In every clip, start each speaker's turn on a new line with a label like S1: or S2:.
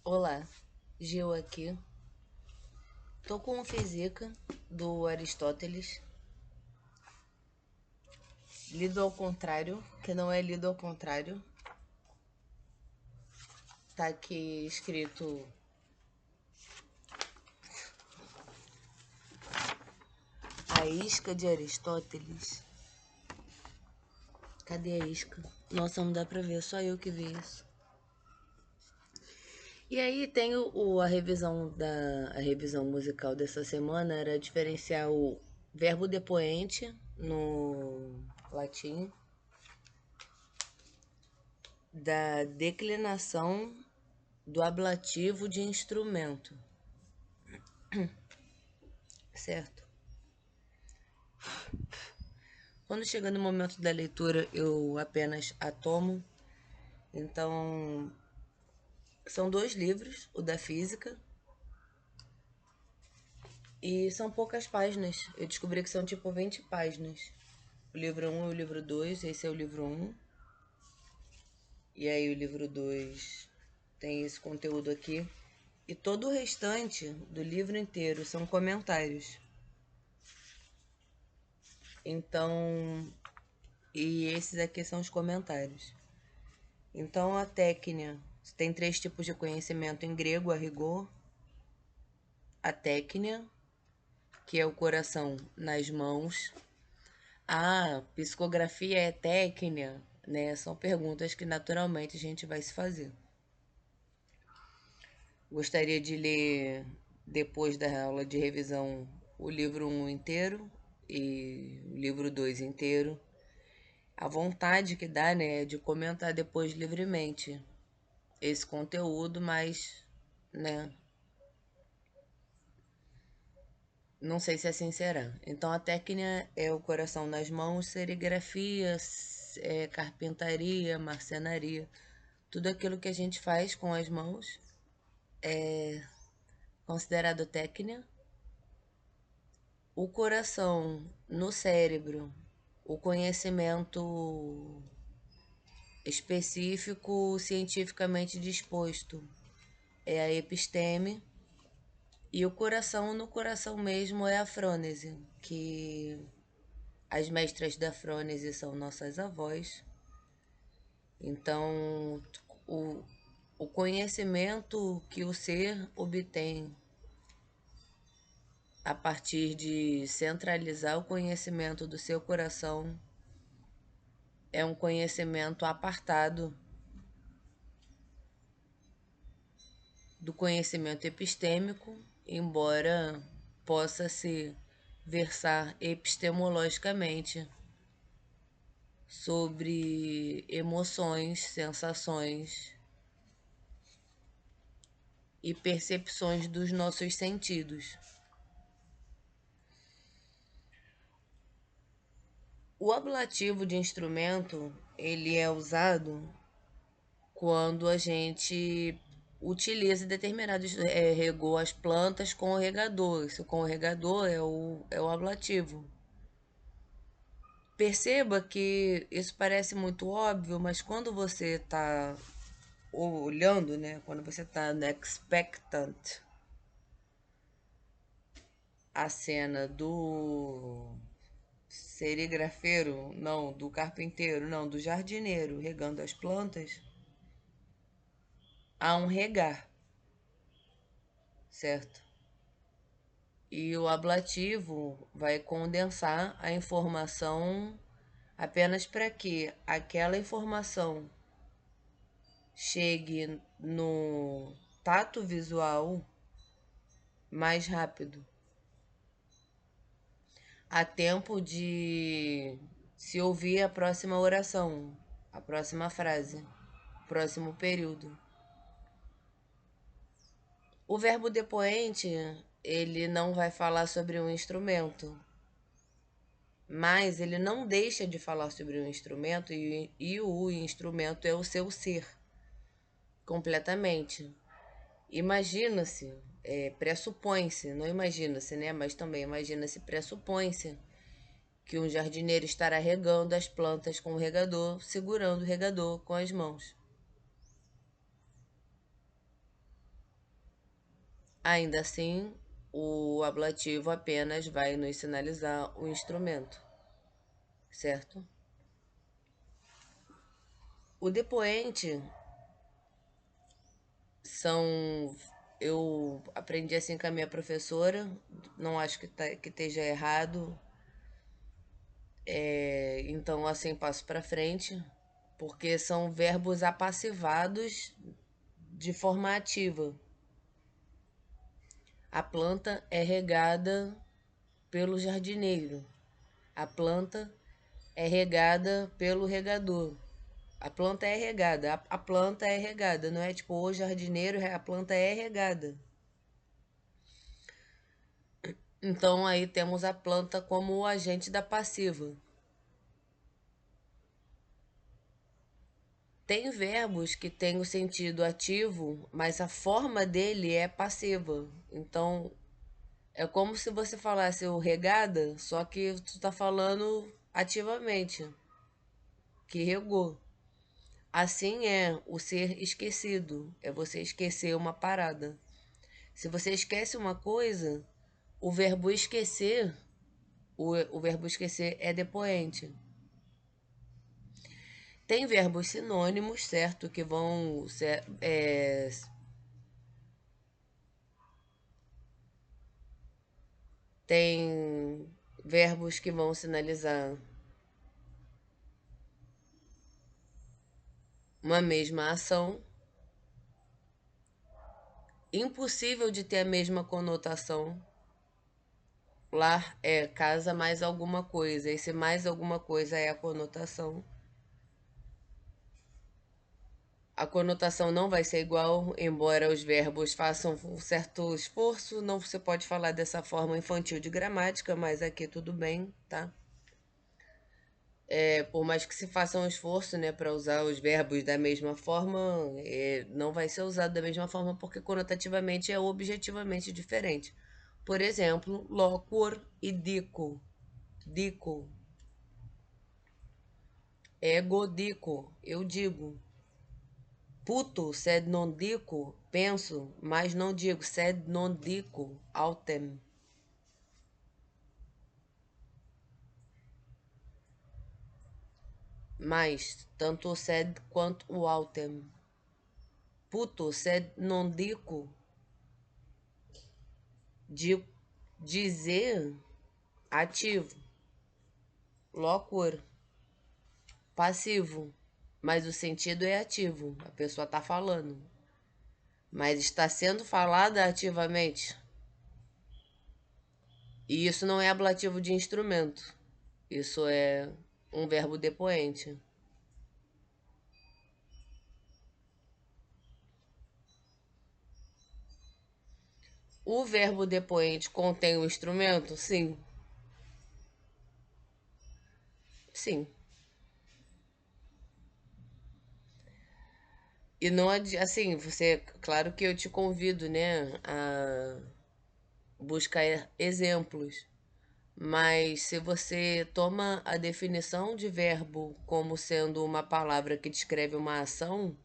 S1: Olá, Gil aqui. Tô com o Física do Aristóteles, lido ao contrário, que não é lido ao contrário. Tá aqui escrito a isca de Aristóteles. Cadê a isca? Nossa, não dá pra ver, só eu que vi isso. E aí tem a revisão musical dessa semana era diferenciar o verbo depoente no latim da declinação do ablativo de instrumento, certo? Quando chega no momento da leitura, eu apenas a tomo. Então, são dois livros, o da física, e são poucas páginas. Eu descobri que são tipo 20 páginas. O livro um e o livro 2, esse é o livro um. E aí o livro 2 tem esse conteúdo aqui. E todo o restante do livro inteiro são comentários. Então, e esses aqui são os comentários. Então, a técnica tem três tipos de conhecimento em grego, a rigor. A técnica, que é o coração nas mãos. A psicografia é técnica, né? São perguntas que naturalmente a gente vai se fazer. Gostaria de ler, depois da aula de revisão, o livro um inteiro e o livro 2 inteiro. A vontade que dá, né, de comentar depois livremente esse conteúdo, mas, né, não sei se assim será. Então, a técnica é o coração nas mãos, serigrafia, carpintaria, marcenaria, tudo aquilo que a gente faz com as mãos é considerado técnica. O coração no cérebro, o conhecimento específico cientificamente disposto é a episteme. E o coração no coração mesmo é a frônese, que as mestras da frônese são nossas avós. Então, o, o conhecimento que o ser obtém a partir de centralizar o conhecimento do seu coração é um conhecimento apartado do conhecimento epistêmico, embora possa se versar epistemologicamente sobre emoções, sensações e percepções dos nossos sentidos. O ablativo de instrumento, ele é usado quando a gente utiliza determinados regou as plantas com o regador. Esse com o regador é o ablativo. Perceba que isso parece muito óbvio, mas quando você está olhando, né, quando você está no expectant, a cena do serigrafeiro, não, do carpinteiro, não, do jardineiro regando as plantas, há um regar, certo? E o ablativo vai condensar a informação apenas para que aquela informação chegue no tato visual mais rápido, a tempo de se ouvir a próxima oração, a próxima frase, o próximo período. O verbo depoente, ele não vai falar sobre um instrumento, mas ele não deixa de falar sobre o instrumento e o instrumento é o seu ser, completamente. Imagina-se, pressupõe-se, não imagina-se, né? Mas também imagina-se, pressupõe-se que um jardineiro estará regando as plantas com o regador, segurando o regador com as mãos. Ainda assim, o ablativo apenas vai nos sinalizar o instrumento, certo? O depoente são. Eu aprendi assim com a minha professora, não acho que esteja errado, então assim passo para frente, porque são verbos apassivados de forma ativa. A planta é regada pelo jardineiro. A planta é regada pelo regador. A planta é regada. A planta é regada. Não é tipo o jardineiro, a planta é regada. Então aí temos a planta como o agente da passiva. Tem verbos que têm o sentido ativo, mas a forma dele é passiva. Então é como se você falasse o regada, só que tu tá falando ativamente, que regou. Assim é o ser esquecido, é você esquecer uma parada. Se você esquece uma coisa, o verbo esquecer, o verbo esquecer é depoente. Tem verbos sinônimos, certo? Que vão ser, tem verbos que vão sinalizar uma mesma ação, impossível de ter a mesma conotação. Lá é casa mais alguma coisa. Esse mais alguma coisa é a conotação. A conotação não vai ser igual, embora os verbos façam um certo esforço. Não se pode falar dessa forma infantil de gramática, mas aqui tudo bem, tá? Por mais que se faça um esforço, né, para usar os verbos da mesma forma, não vai ser usado da mesma forma porque conotativamente é objetivamente diferente. Por exemplo, locor e dico. Dico. Ego dico, eu digo. Puto, sed non dico, penso, mas não digo, sed non dico, autem. Mas, tanto o sed quanto o autem. Puto, sed non dico, de dizer, ativo. Locor, passivo. Mas o sentido é ativo, a pessoa está falando. Mas está sendo falada ativamente. E isso não é ablativo de instrumento. Isso é um verbo depoente. O verbo depoente contém o instrumento? Sim. Sim. E não assim, você, claro que eu te convido, né, a buscar exemplos. Mas se você toma a definição de verbo como sendo uma palavra que descreve uma ação,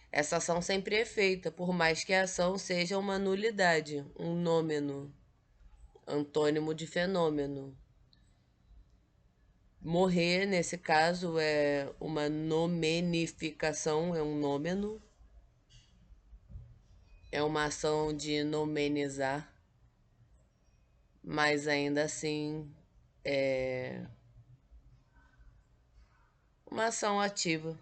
S1: essa ação sempre é feita, por mais que a ação seja uma nulidade, um nômeno, antônimo de fenômeno. Morrer, nesse caso, é uma nomenificação, é um nômeno, é uma ação de nomenizar, mas ainda assim é uma ação ativa.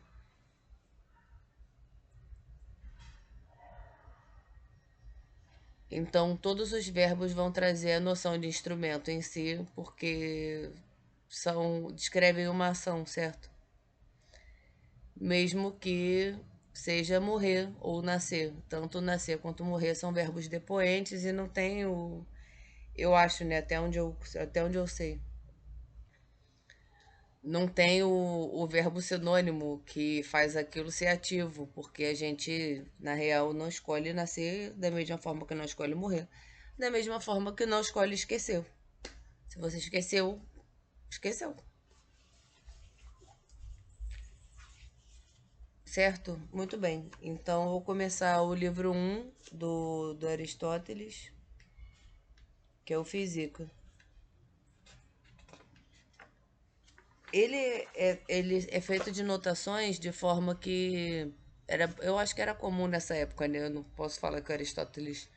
S1: Então, todos os verbos vão trazer a noção de instrumento em si, porque descrevem uma ação, certo? Mesmo que seja morrer ou nascer. Tanto nascer quanto morrer são verbos depoentes e não tem o. Eu acho, né? Até onde eu sei. Não tem o verbo sinônimo que faz aquilo ser ativo, porque a gente, na real, não escolhe nascer da mesma forma que não escolhe morrer, da mesma forma que não escolhe esquecer. Se você esqueceu, esqueceu. Certo? Muito bem. Então, eu vou começar o livro um do Aristóteles, que é o Física. Ele é feito de notações de forma que eu acho que era comum nessa época, né? Eu não posso falar que Aristóteles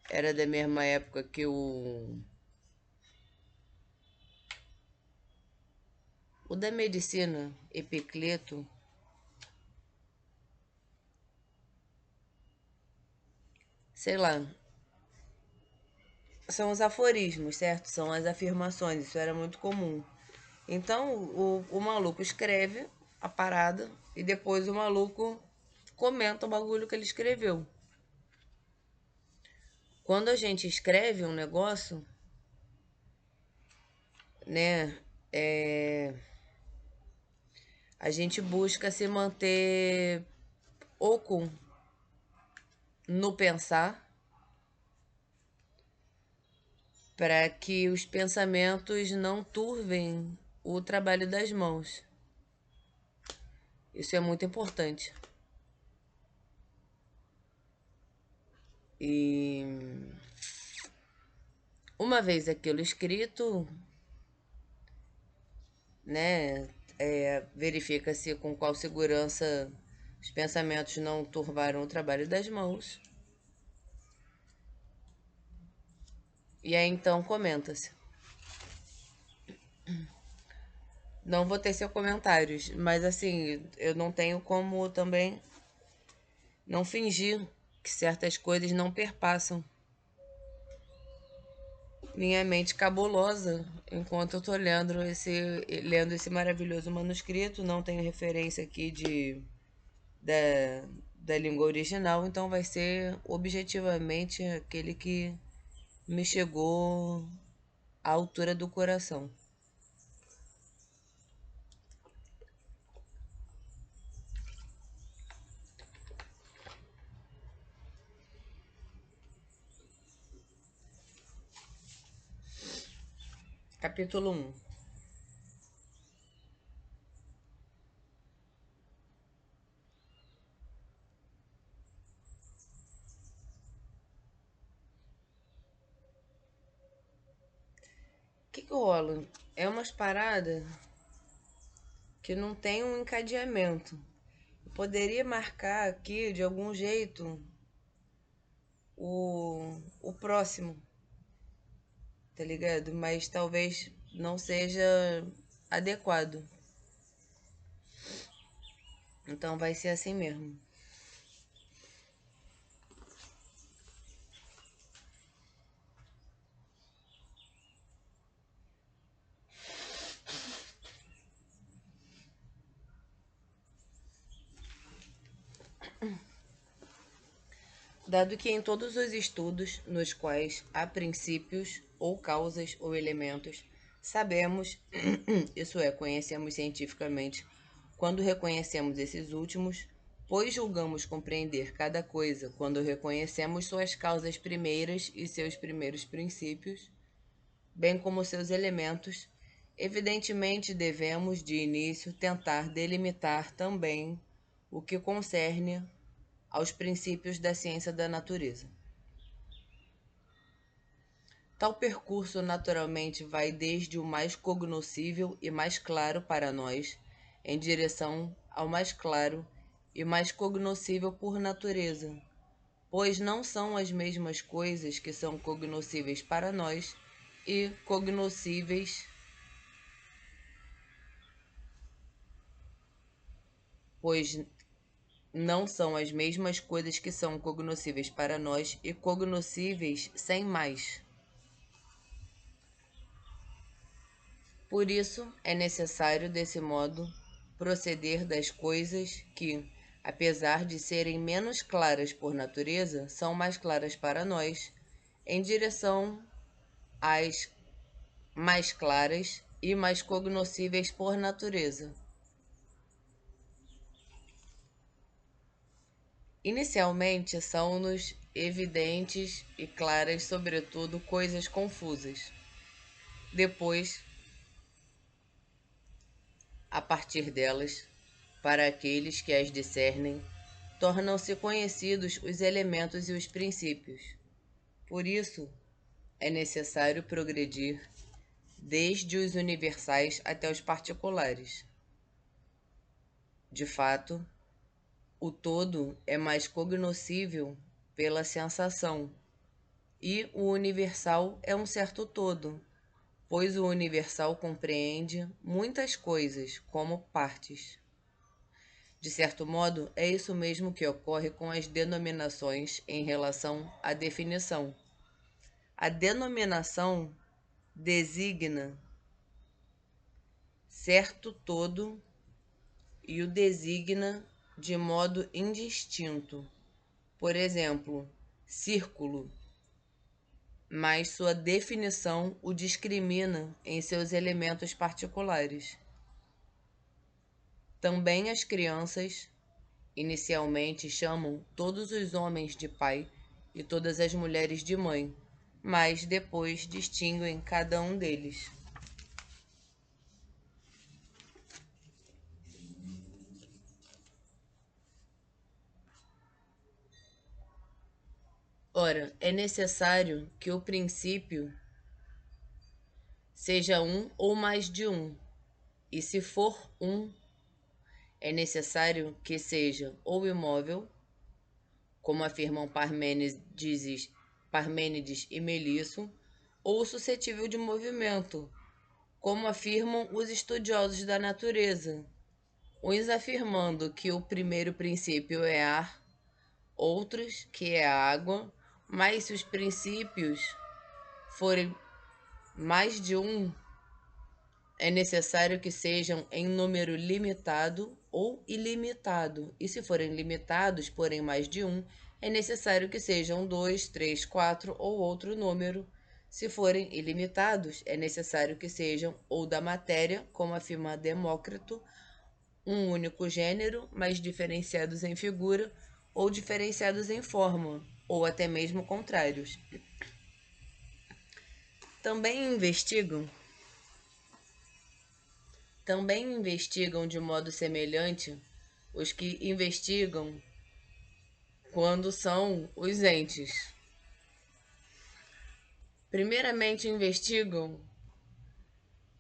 S1: era da mesma época que o da medicina, Epicleto. Sei lá, são os aforismos, certo? São as afirmações, isso era muito comum. Então o maluco escreve a parada e depois o maluco comenta o bagulho que ele escreveu. Quando a gente escreve um negócio, né, a gente busca se manter oco no pensar para que os pensamentos não turvem o trabalho das mãos. Isso é muito importante. E uma vez aquilo escrito, né, verifica-se com qual segurança os pensamentos não turvaram o trabalho das mãos. E aí então comenta-se. Não vou ter seus comentários, mas assim, eu não tenho como também não fingir que certas coisas não perpassam minha mente cabulosa enquanto eu tô lendo esse maravilhoso manuscrito. Não tenho referência aqui da, da língua original, então vai ser objetivamente aquele que me chegou à altura do coração. Capítulo um. O que rola? É umas paradas que não tem um encadeamento. Eu poderia marcar aqui de algum jeito o próximo, tá ligado? Mas talvez não seja adequado. Então vai ser assim mesmo. Dado que em todos os estudos nos quais há princípios ou causas ou elementos, sabemos, isso é, conhecemos cientificamente, quando reconhecemos esses últimos, pois julgamos compreender cada coisa quando reconhecemos suas causas primeiras e seus primeiros princípios, bem como seus elementos, evidentemente devemos, de início, tentar delimitar também o que concerne aos princípios da ciência da natureza. Tal percurso naturalmente vai desde o mais cognoscível e mais claro para nós, em direção ao mais claro e mais cognoscível por natureza, pois não são as mesmas coisas que são cognoscíveis para nós e cognoscíveis, pois não são as mesmas coisas que são cognoscíveis para nós e cognoscíveis sem mais. Por isso, é necessário, desse modo, proceder das coisas que, apesar de serem menos claras por natureza, são mais claras para nós, em direção às mais claras e mais cognoscíveis por natureza. Inicialmente, são-nos evidentes e claras, sobretudo, coisas confusas. Depois, a partir delas, para aqueles que as discernem, tornam-se conhecidos os elementos e os princípios. Por isso, é necessário progredir desde os universais até os particulares. De fato, o todo é mais cognoscível pela sensação, e o universal é um certo todo, pois o universal compreende muitas coisas como partes. De certo modo, é isso mesmo que ocorre com as denominações em relação à definição. A denominação designa certo todo e o designa de modo indistinto. Por exemplo, círculo, mas sua definição o discrimina em seus elementos particulares. Também as crianças, inicialmente, chamam todos os homens de pai e todas as mulheres de mãe, mas depois distinguem cada um deles. Ora, é necessário que o princípio seja um ou mais de um, e se for um, é necessário que seja ou imóvel, como afirmam Parmênides e Melisso, ou suscetível de movimento, como afirmam os estudiosos da natureza, uns afirmando que o primeiro princípio é ar, outros que é água, mas se os princípios forem mais de um, é necessário que sejam em número limitado ou ilimitado. E se forem limitados, porém mais de um, é necessário que sejam 2, 3, 4 ou outro número. Se forem ilimitados, é necessário que sejam ou da matéria, como afirma Demócrito, um único gênero, mas diferenciados em figura, ou diferenciados em forma, ou até mesmo contrários. Também investigam de modo semelhante os que investigam quando são os entes. Primeiramente, investigam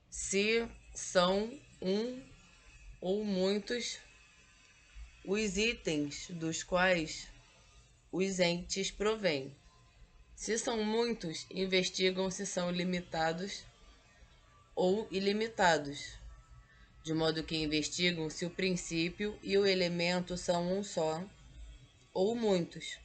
S1: se são um ou muitos os itens dos quais os entes provêm. Se são muitos, investigam se são limitados ou ilimitados, de modo que investigam se o princípio e o elemento são um só ou muitos.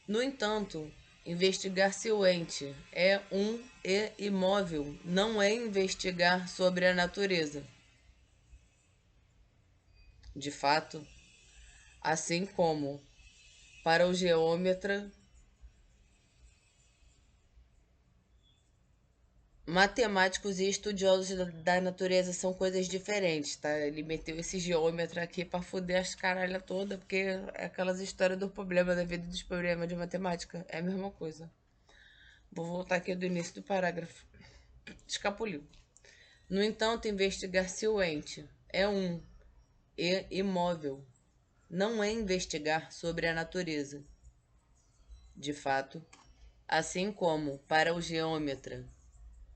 S1: No entanto, investigar se o ente é um e imóvel não é investigar sobre a natureza. De fato, assim como para o geômetra, matemáticos e estudiosos da natureza são coisas diferentes, tá? Ele meteu esse geômetra aqui pra fuder as caralhas toda, porque é aquelas histórias do problema da vida e dos problemas de matemática. É a mesma coisa. Vou voltar aqui do início do parágrafo. Escapuliu. No entanto, investigar se o ente é um e imóvel não é investigar sobre a natureza. De fato, assim como para o geômetra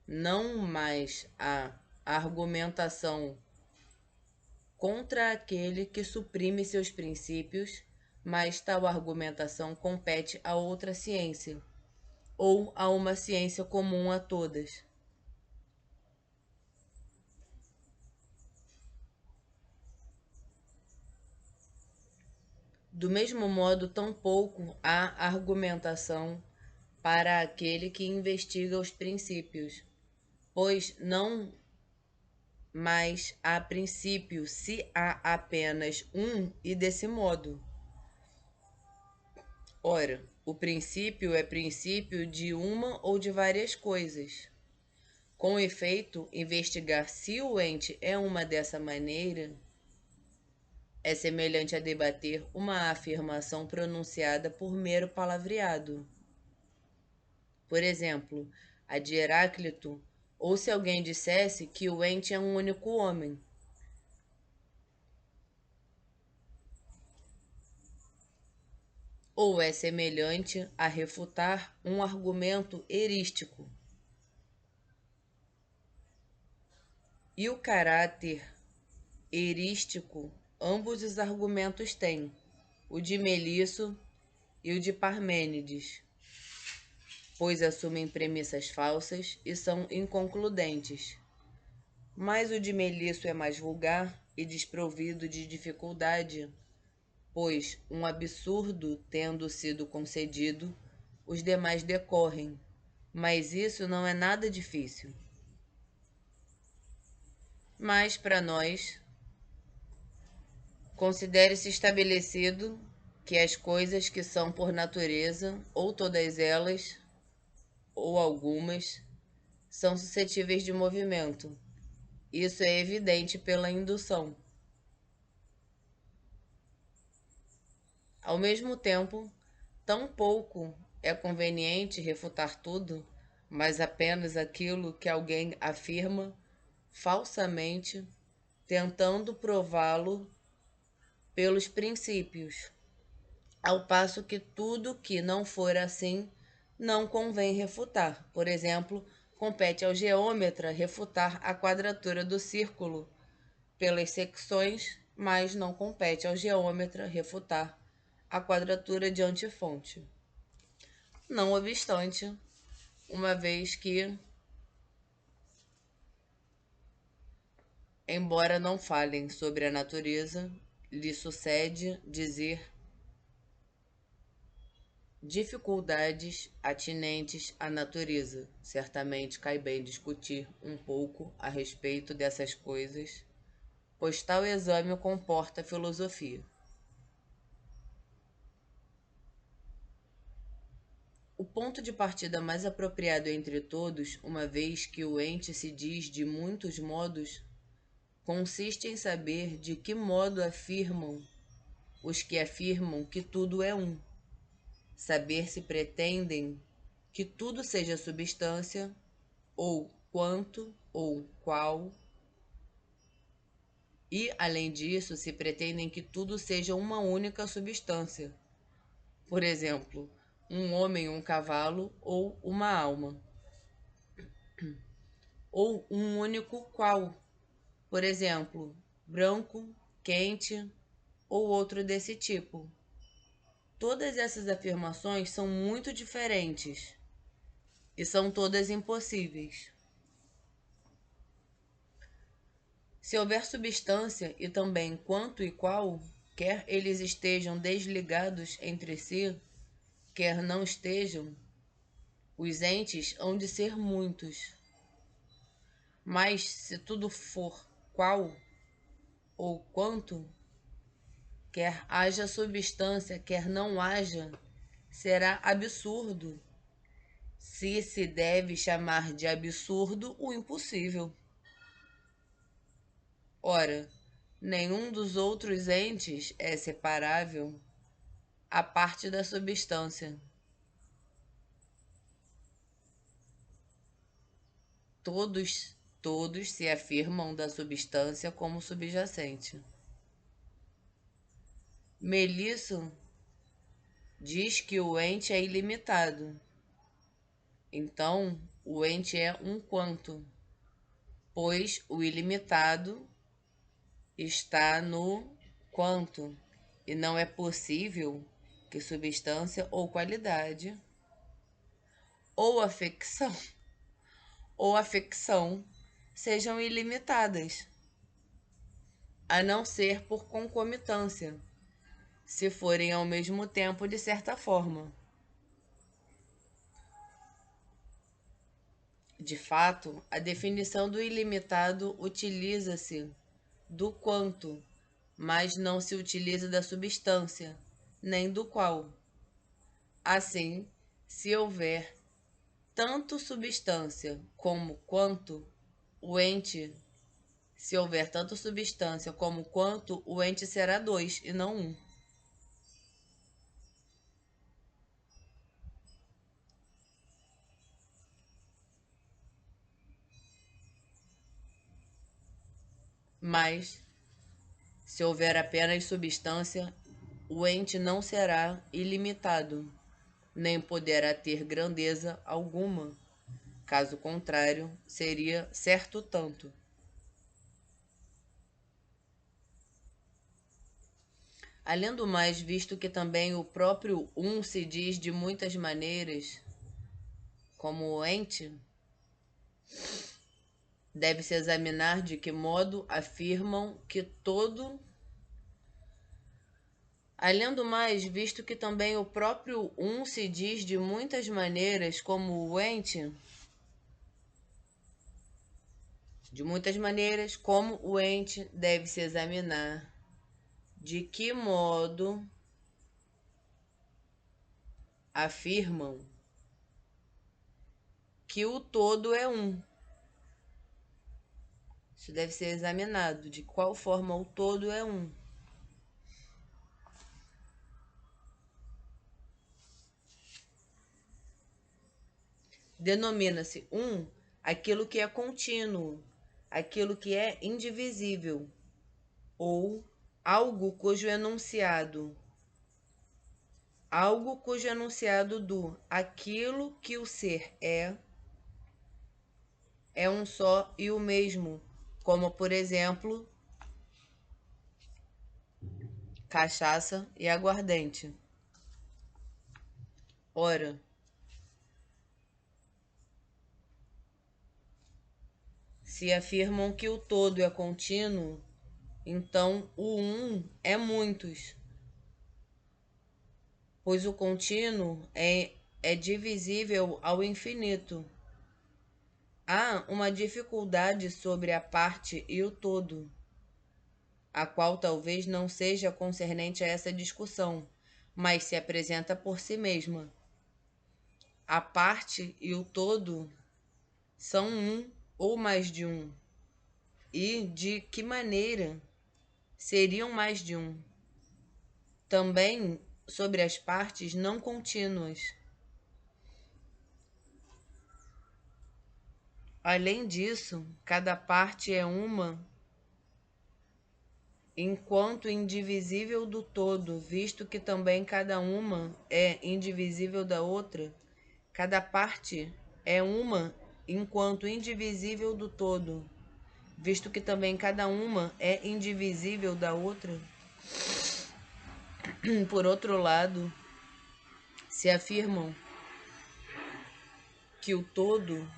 S1: não mais há argumentação contra aquele que suprime seus princípios, mas tal argumentação compete a outra ciência, ou a uma ciência comum a todas. Do mesmo modo, tampouco há argumentação para aquele que investiga os princípios, pois não mais há princípio se há apenas um e desse modo. Ora, o princípio é princípio de uma ou de várias coisas. Com efeito, investigar se o ente é uma dessa maneira é semelhante a debater uma afirmação pronunciada por mero palavreado. Por exemplo, a de Heráclito ou se alguém dissesse que o ente é um único homem, ou é semelhante a refutar um argumento erístico. E o caráter erístico ambos os argumentos têm, o de Melisso e o de Parmênides, pois assumem premissas falsas e são inconcludentes. Mas o de Melisso é mais vulgar e desprovido de dificuldade, pois, um absurdo tendo sido concedido, os demais decorrem, mas isso não é nada difícil. Mas, para nós, considere-se estabelecido que as coisas que são por natureza, ou todas elas, ou algumas, são suscetíveis de movimento. Isso é evidente pela indução. Ao mesmo tempo, tampouco é conveniente refutar tudo, mas apenas aquilo que alguém afirma falsamente, tentando prová-lo pelos princípios, ao passo que tudo que não for assim não convém refutar. Por exemplo, compete ao geômetra refutar a quadratura do círculo pelas secções, mas não compete ao geômetra refutar a quadratura de antifonte. Não obstante, uma vez que, embora não falem sobre a natureza, lhe sucede dizer dificuldades atinentes à natureza. Certamente cai bem discutir um pouco a respeito dessas coisas, pois tal exame comporta filosofia. O ponto de partida mais apropriado entre todos, uma vez que o ente se diz de muitos modos, consiste em saber de que modo afirmam os que afirmam que tudo é um. Saber se pretendem que tudo seja substância, ou quanto, ou qual, e, além disso, se pretendem que tudo seja uma única substância. Por exemplo, um homem, um cavalo ou uma alma. Ou um único qual. Por exemplo, branco, quente ou outro desse tipo. Todas essas afirmações são muito diferentes e são todas impossíveis. Se houver substância e também quanto e qual, quer eles estejam desligados entre si, quer não estejam, os entes hão de ser muitos. Mas se tudo for qual ou quanto, quer haja substância, quer não haja, será absurdo, se deve chamar de absurdo o impossível. Ora, nenhum dos outros entes é separável à parte da substância. Todos se afirmam da substância como subjacente. Melisso diz que o ente é ilimitado. Então, o ente é um quanto, pois o ilimitado está no quanto, e não é possível que substância ou qualidade, ou afecção, ou afecção sejam ilimitadas, a não ser por concomitância, se forem ao mesmo tempo de certa forma. De fato, a definição do ilimitado utiliza-se do quanto, mas não se utiliza da substância, nem do qual. Assim, se houver tanto substância como quanto, o ente, se houver tanto substância como quanto, o ente será dois e não um. Mas, se houver apenas substância, o ente não será ilimitado, nem poderá ter grandeza alguma. Caso contrário, seria certo tanto. Além do mais, visto que também o próprio um se diz de muitas maneiras, como o ente, deve-se examinar de que modo afirmam que todo. Além do mais, visto que também o próprio um se diz de muitas maneiras, como o ente, de muitas maneiras, como o ente, deve-se examinar de que modo afirmam que o todo é um. Isso deve ser examinado, de qual forma o todo é um. Denomina-se um aquilo que é contínuo, aquilo que é indivisível, ou algo cujo enunciado do aquilo que o ser é um só e o mesmo, como por exemplo, cachaça e aguardente. Ora, se afirmam que o todo é contínuo, então o um é muitos, pois o contínuo é divisível ao infinito. Há uma dificuldade sobre a parte e o todo, a qual talvez não seja concernente a essa discussão, mas se apresenta por si mesma. A parte e o todo são um ou mais de um, e de que maneira seriam mais de um? Também sobre as partes não contínuas. Além disso, cada parte é uma enquanto indivisível do todo, visto que também cada uma é indivisível da outra. Cada parte é uma enquanto indivisível do todo, visto que também cada uma é indivisível da outra. Por outro lado, se afirmam que o todo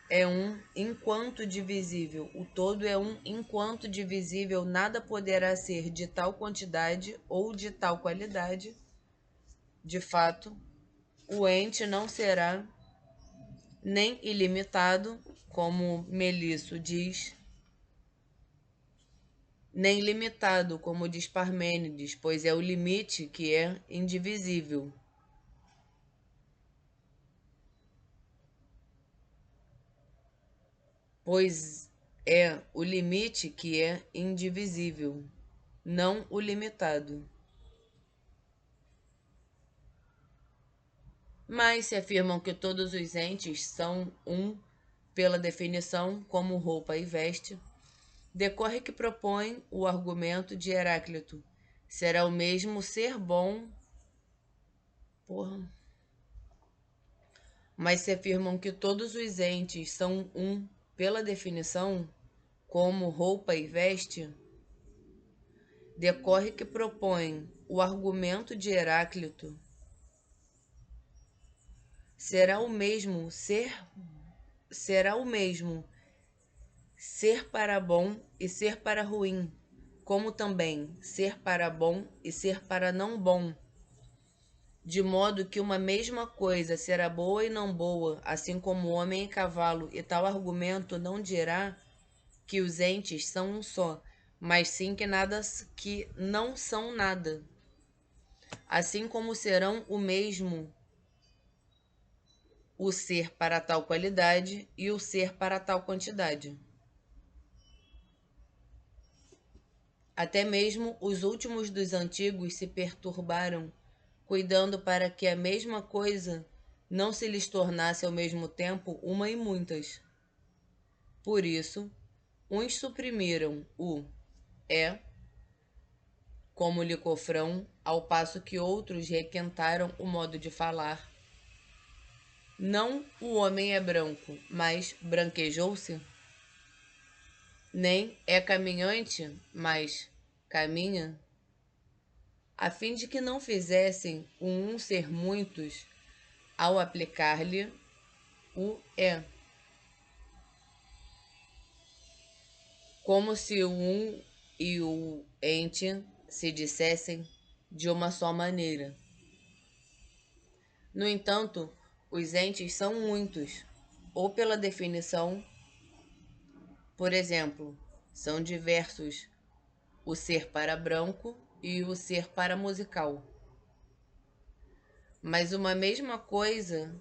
S1: é um enquanto divisível. O todo é um enquanto divisível, nada poderá ser de tal quantidade ou de tal qualidade. De fato, o ente não será nem ilimitado, como Melisso diz, nem limitado, como diz Parmênides, pois é o limite que é indivisível. Pois é o limite que é indivisível, não o limitado. Mas se afirmam que todos os entes são um, pela definição, como roupa e veste, decorre que propõe o argumento de Heráclito. Será o mesmo ser bom. Porra. Mas se afirmam que todos os entes são um, pela definição, como roupa e veste, decorre que propõe o argumento de Heráclito. Será o mesmo ser para bom e ser para ruim, como também ser para bom e ser para não bom, de modo que uma mesma coisa será boa e não boa, assim como homem e cavalo, e tal argumento não dirá que os entes são um só, mas sim que não são nada, assim como serão o mesmo o ser para tal qualidade e o ser para tal quantidade. Até mesmo os últimos dos antigos se perturbaram, cuidando para que a mesma coisa não se lhes tornasse ao mesmo tempo uma e muitas. Por isso, Uns suprimiram o é como licofrão, ao passo que outros requentaram o modo de falar. Não o homem é branco, mas branquejou-se. Nem é caminhante, mas caminha. A fim de que não fizessem o um ser muitos, ao aplicar-lhe o é. Como se o um e o ente se dissessem de uma só maneira. No entanto, os entes são muitos, ou pela definição, por exemplo, são diversos o ser para branco e o ser para musical. Mas uma mesma coisa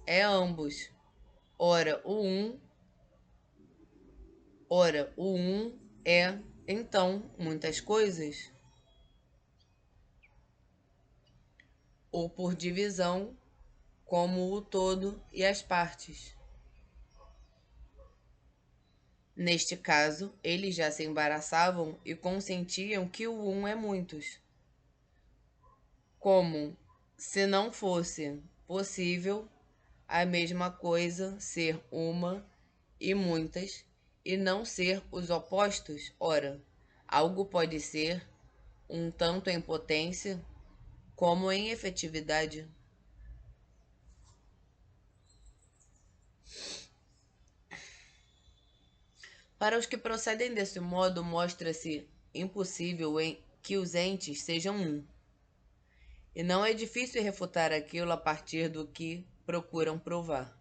S1: é ambos. Ora, o um é, então, muitas coisas, ou por divisão, como o todo e as partes. Neste caso, eles já se embaraçavam e consentiam que o um é muitos. Como se não fosse possível a mesma coisa ser uma e muitas, e não ser os opostos. Ora, algo pode ser um tanto em potência como em efetividade. Para os que procedem desse modo, mostra-se impossível que os entes sejam um. E não é difícil refutar aquilo a partir do que procuram provar.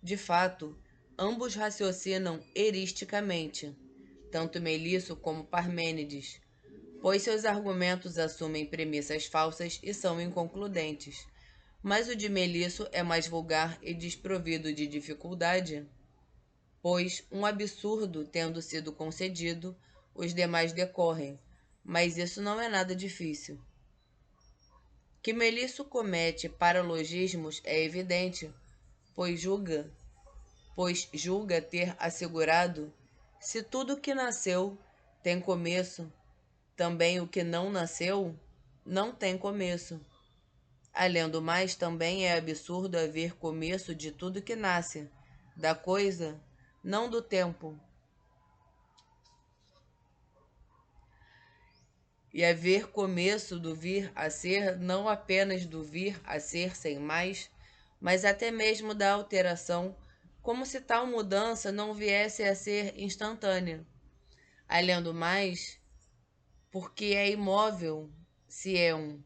S1: De fato, ambos raciocinam eristicamente, tanto Melisso como Parmênides, pois seus argumentos assumem premissas falsas e são inconcludentes. Mas o de Melisso é mais vulgar e desprovido de dificuldade, pois, um absurdo tendo sido concedido, os demais decorrem, mas isso não é nada difícil. Que Melisso comete paralogismos é evidente, pois julga ter assegurado: se tudo que nasceu tem começo, também o que não nasceu não tem começo. Além do mais, também é absurdo haver começo de tudo que nasce, da coisa, não do tempo. E haver começo do vir a ser, não apenas do vir a ser sem mais, mas até mesmo da alteração, como se tal mudança não viesse a ser instantânea. Além do mais, porque é imóvel se é um.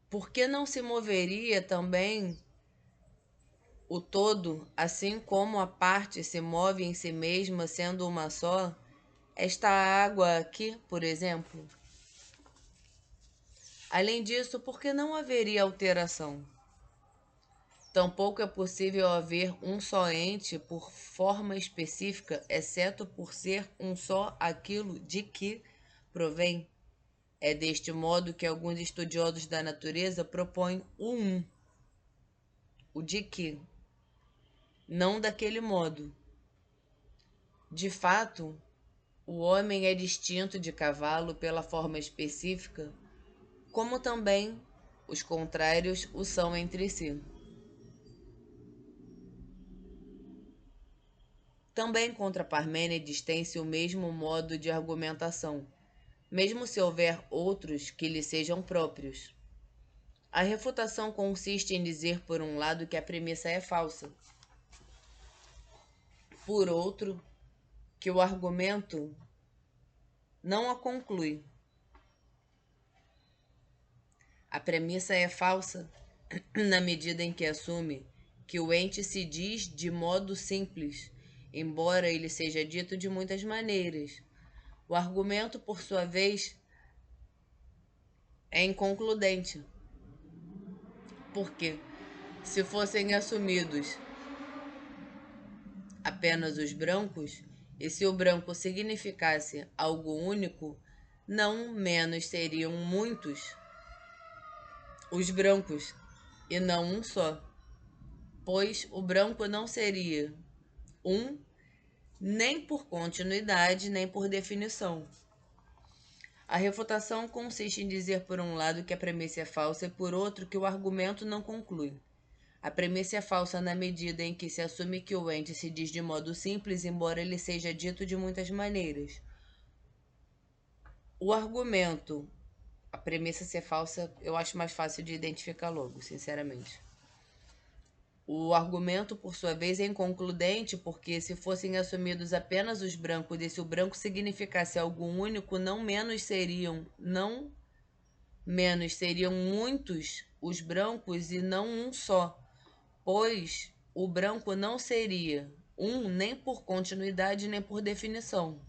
S1: Por que não se moveria também o todo, assim como a parte se move em si mesma sendo uma só? Esta água aqui, por exemplo. Além disso, por que não haveria alteração? Tampouco é possível haver um só ente por forma específica, exceto por ser um só aquilo de que provém. É deste modo que alguns estudiosos da natureza propõem o de que, não daquele modo. De fato, o homem é distinto de cavalo pela forma específica, como também os contrários o são entre si. Também contra Parmênides tem-se o mesmo modo de argumentação, mesmo se houver outros que lhe sejam próprios. A refutação consiste em dizer, por um lado, que a premissa é falsa, por outro, que o argumento não a conclui. A premissa é falsa na medida em que assume que o ente se diz de modo simples, embora ele seja dito de muitas maneiras. O argumento, por sua vez, é inconcludente, porque, se fossem assumidos apenas os brancos, e se o branco significasse algo único, não menos seriam muitos os brancos, e não um só, pois o branco não seria um, nem por continuidade, nem por definição. A refutação consiste em dizer por um lado que a premissa é falsa e por outro que o argumento não conclui. A premissa é falsa na medida em que se assume que o ente se diz de modo simples, embora ele seja dito de muitas maneiras. O argumento, a premissa ser falsa, eu acho mais fácil de identificar logo, sinceramente. O argumento, por sua vez, é inconcludente, porque se fossem assumidos apenas os brancos e se o branco significasse algo único, não menos seriam muitos os brancos e não um só, pois o branco não seria um nem por continuidade nem por definição.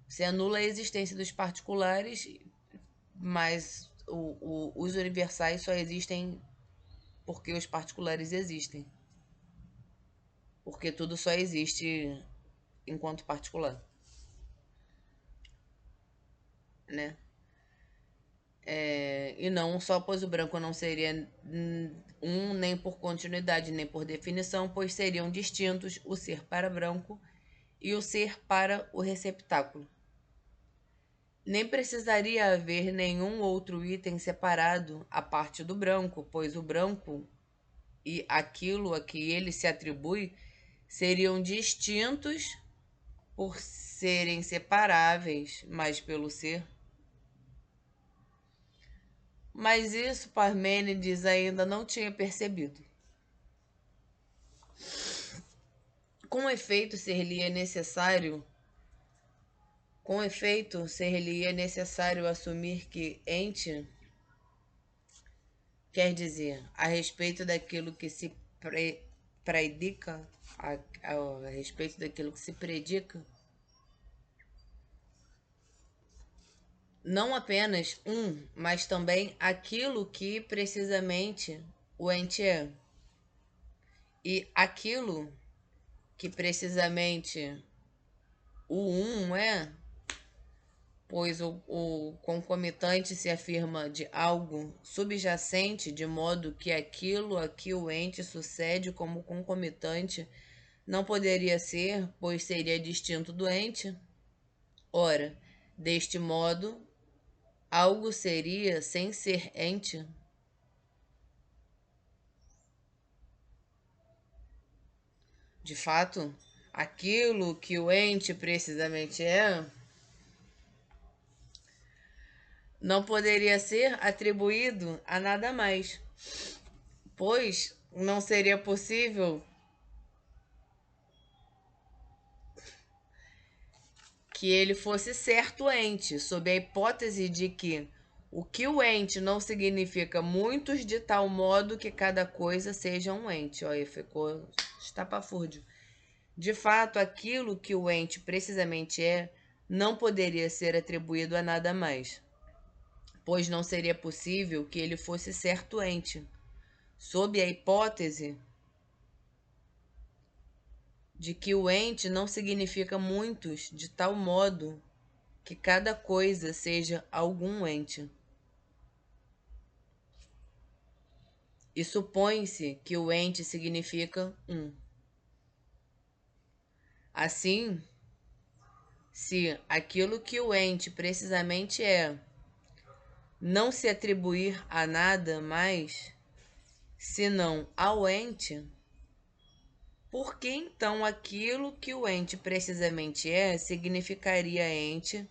S1: Se anula a existência dos particulares, mas os universais só existem porque os particulares existem. Porque tudo só existe enquanto particular, né? E não só pois o branco não seria um nem por continuidade nem por definição, pois seriam distintos o ser para branco e o ser para o receptáculo. Nem precisaria haver nenhum outro item separado à parte do branco, pois o branco e aquilo a que ele se atribui seriam distintos por serem separáveis, mas pelo ser. Mas isso Parmênides ainda não tinha percebido. Com efeito, ser-lhe necessário assumir que ente quer dizer a respeito daquilo que se predica, a respeito daquilo que se predica, não apenas mas também aquilo que precisamente o ente é. E aquilo que precisamente o é, pois o concomitante se afirma de algo subjacente, de modo que aquilo a que o ente sucede como concomitante não poderia ser, pois seria distinto do ente. Ora, deste modo, algo seria sem ser ente. De fato, aquilo que o ente precisamente é, não poderia ser atribuído a nada mais, pois não seria possível que ele fosse certo ente, sob a hipótese de que o ente não significa muitos de tal modo que cada coisa seja um ente. Olha, ficou estapafúrdio. De fato, aquilo que o ente precisamente é, não poderia ser atribuído a nada mais, pois não seria possível que ele fosse certo ente, sob a hipótese de que o ente não significa muitos de tal modo que cada coisa seja algum ente. E supõe-se que o ente significa um. Assim, se aquilo que o ente precisamente é não se atribuir a nada mais senão ao ente, por que então aquilo que o ente precisamente é significaria ente,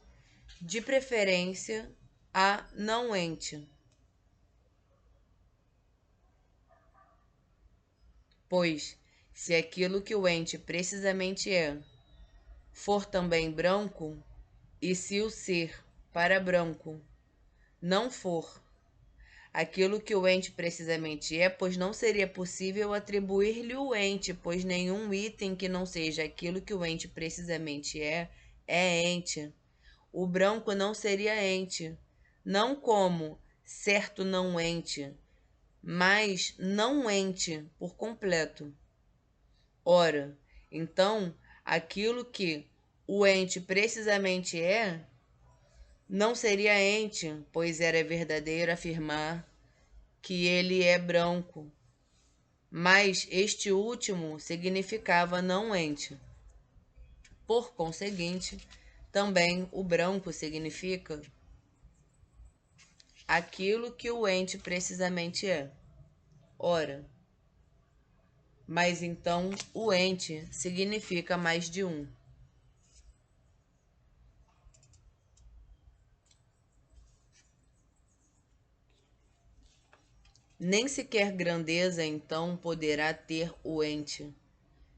S1: de preferência a não ente? Pois, se aquilo que o ente precisamente é for também branco, e se o ser para branco não for aquilo que o ente precisamente é, pois não seria possível atribuir-lhe o ente, pois nenhum item que não seja aquilo que o ente precisamente é ente. O branco não seria ente, não como certo não ente, mas não ente por completo. Ora, então, aquilo que o ente precisamente é, não seria ente, pois era verdadeiro afirmar que ele é branco. mas este último significava não ente. Por conseguinte, também o branco significa aquilo que o ente precisamente é. Ora, mas então o ente significa mais de um. Nem sequer grandeza então poderá ter o ente.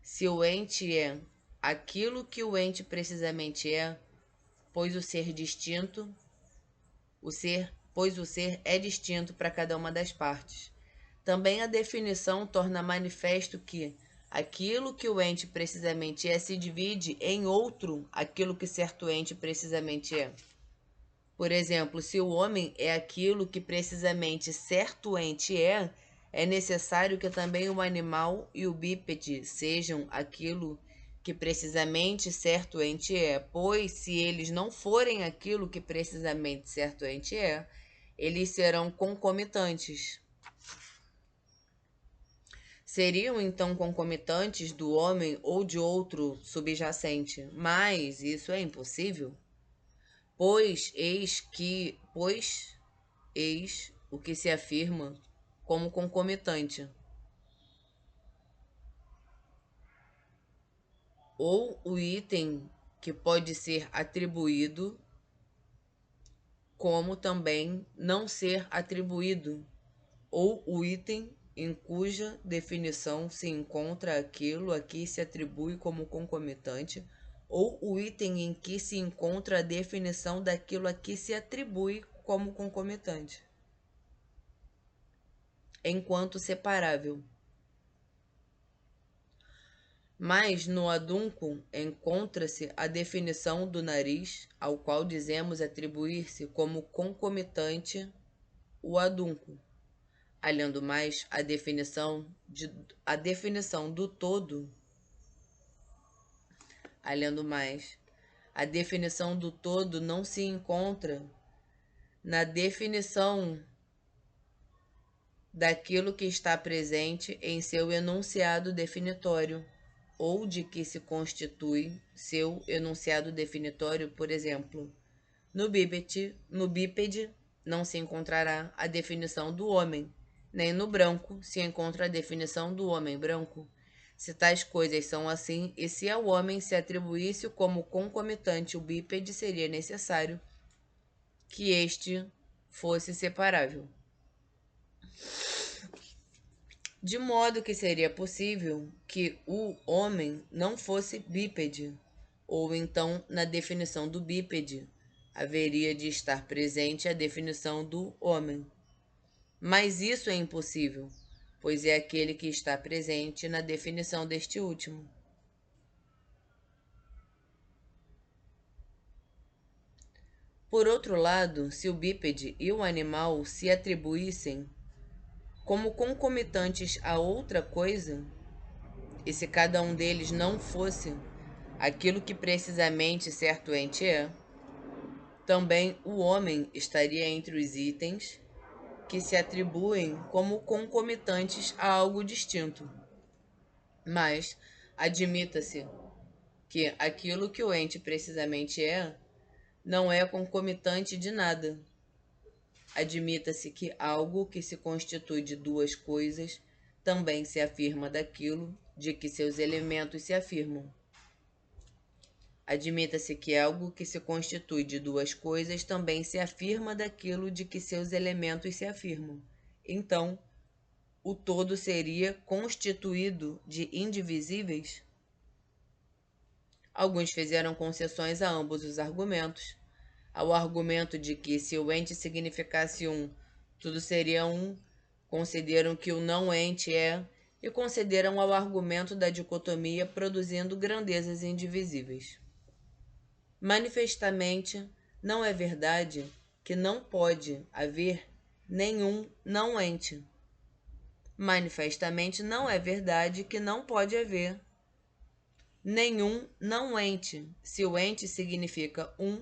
S1: Se o ente é aquilo que o ente precisamente é, pois o ser distinto, pois o ser é distinto para cada uma das partes. Também a definição torna manifesto que aquilo que o ente precisamente é se divide em outro aquilo que certo ente precisamente é. Por exemplo, se o homem é aquilo que precisamente certo ente é necessário que também o animal e o bípede sejam aquilo que precisamente certo ente é, pois se eles não forem aquilo que precisamente certo ente é, eles serão concomitantes. Seriam então concomitantes do homem ou de outro subjacente, mas isso é impossível, pois eis o que se afirma como concomitante, ou o item que pode ser atribuído, como também não ser atribuído, ou o item em cuja definição se encontra aquilo a que se atribui como concomitante, ou o item em que se encontra a definição daquilo a que se atribui como concomitante, enquanto separável. Mas no adúncuo encontra-se a definição do nariz, ao qual dizemos atribuir-se como concomitante o adúncuo. Além do mais, a definição do todo, além do mais, a definição do todo não se encontra na definição daquilo que está presente em seu enunciado definitório, ou de que se constitui seu enunciado definitório, por exemplo. No bípede não se encontrará a definição do homem, nem no branco se encontra a definição do homem branco. Se tais coisas são assim, e se ao homem se atribuísse como concomitante o bípede, seria necessário que este fosse separável. De modo que seria possível que o homem não fosse bípede, ou então, na definição do bípede, haveria de estar presente a definição do homem. Mas isso é impossível, pois é aquele que está presente na definição deste último. Por outro lado, se o bípede e o animal se atribuíssem como concomitantes a outra coisa, e se cada um deles não fosse aquilo que precisamente certo ente é, também o homem estaria entre os itens que se atribuem como concomitantes a algo distinto. Mas admita-se que aquilo que o ente precisamente é não é concomitante de nada. Admita-se que algo que se constitui de duas coisas também se afirma daquilo de que seus elementos se afirmam. Admita-se que algo que se constitui de duas coisas também se afirma daquilo de que seus elementos se afirmam. Então, o todo seria constituído de indivisíveis? Alguns fizeram concessões a ambos os argumentos. Ao argumento de que, se o ente significasse um, tudo seria um, consideram que o não ente é, e consideram ao argumento da dicotomia produzindo grandezas indivisíveis. Manifestamente, não é verdade que não pode haver nenhum não ente. Manifestamente, não é verdade que não pode haver nenhum não ente, se o ente significa um,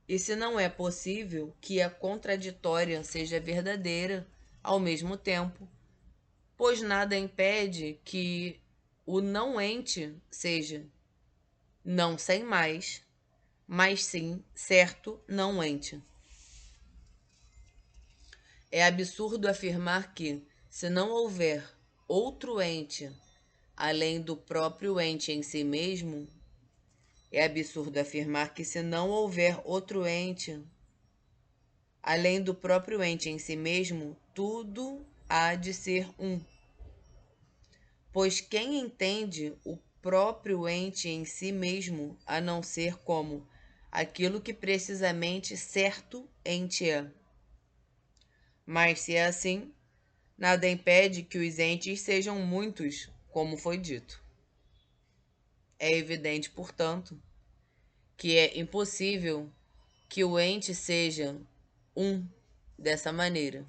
S1: e se não é possível que a contraditória seja verdadeira ao mesmo tempo, pois nada impede que o não ente seja não sem mais, mas sim certo não ente. É absurdo afirmar que, se não houver outro ente além do próprio ente em si mesmo, é absurdo afirmar que, se não houver outro ente além do próprio ente em si mesmo, tudo há de ser um. Pois quem entende o próprio ente em si mesmo a não ser como aquilo que precisamente certo ente é? Mas se é assim, nada impede que os entes sejam muitos, como foi dito. É evidente, portanto, que é impossível que o ente seja um dessa maneira.